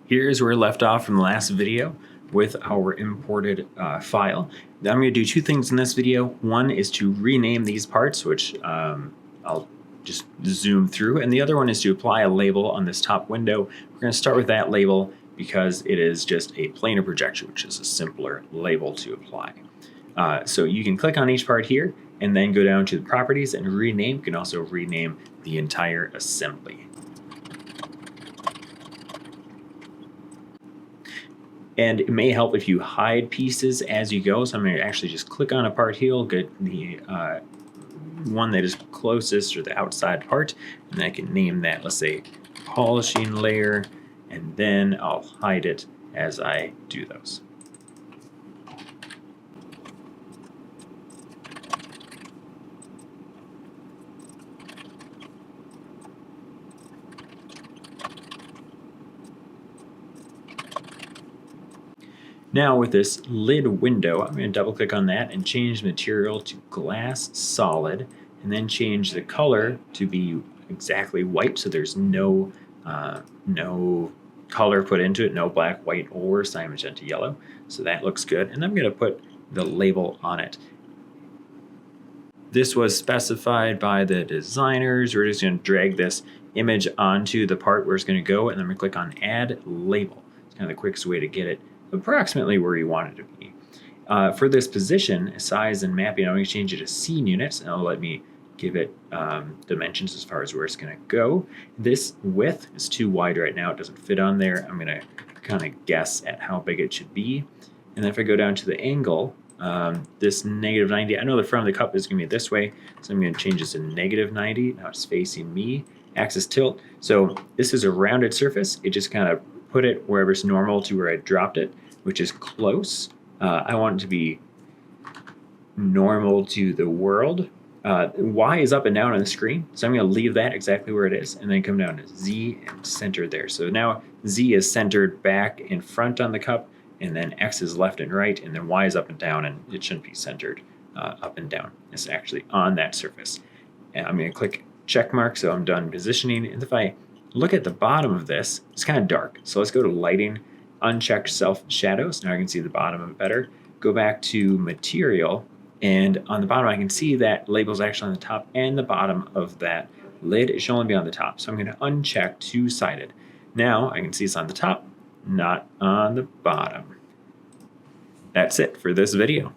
Here's where we left off from the last video with our imported file. Now I'm going to do two things in this video. One is to rename these parts, which I'll just zoom through, and the other one is to apply a label on this top window. We're going to start with that label because it is just a planar projection, which is a simpler label to apply. So you can click on each part here and then go down to the properties and rename. You can also rename the entire assembly. And it may help if you hide pieces as you go. So I'm going to actually just click on a part here, get the one that is closest or the outside part, and I can name that, let's say, polishing layer, and then I'll hide it as I do those. Now with this lid window, I'm going to double click on that and change material to glass solid, and then change the color to be exactly white, so there's no color put into it, no black, white, or cyan, magenta, yellow. So that looks good, and I'm going to put the label on it. This was specified by the designers. We're just going to drag this image onto the part where it's going to go, and then we click on Add Label. It's kind of the quickest way to get it approximately where you want it to be. For this position, size, and mapping, I'm going to change it to scene units, and it'll let me give it dimensions as far as where it's going to go. This width is too wide right now. It doesn't fit on there. I'm going to kind of guess at how big it should be. And then if I go down to the angle, this -90, I know the front of the cup is going to be this way, so I'm going to change this to -90. Now it's facing me. Axis tilt. So this is a rounded surface. It just kind of put it wherever it's normal to where I dropped it, which is close. I want it to be normal to the world. Y is up and down on the screen, so I'm going to leave that exactly where it is, and then come down to Z and center there. So now Z is centered back in front on the cup, and then X is left and right, and then Y is up and down, and it shouldn't be centered up and down. It's actually on that surface. And I'm going to click check mark, so I'm done positioning. And if I look at the bottom of this, it's kind of dark. So let's go to lighting, uncheck self shadows. Now I can see the bottom of it better. Go back to material, and on the bottom I can see that label is actually on the top and the bottom of that lid. It should only be on the top. So I'm going to uncheck two-sided. Now I can see it's on the top, not on the bottom. That's it for this video.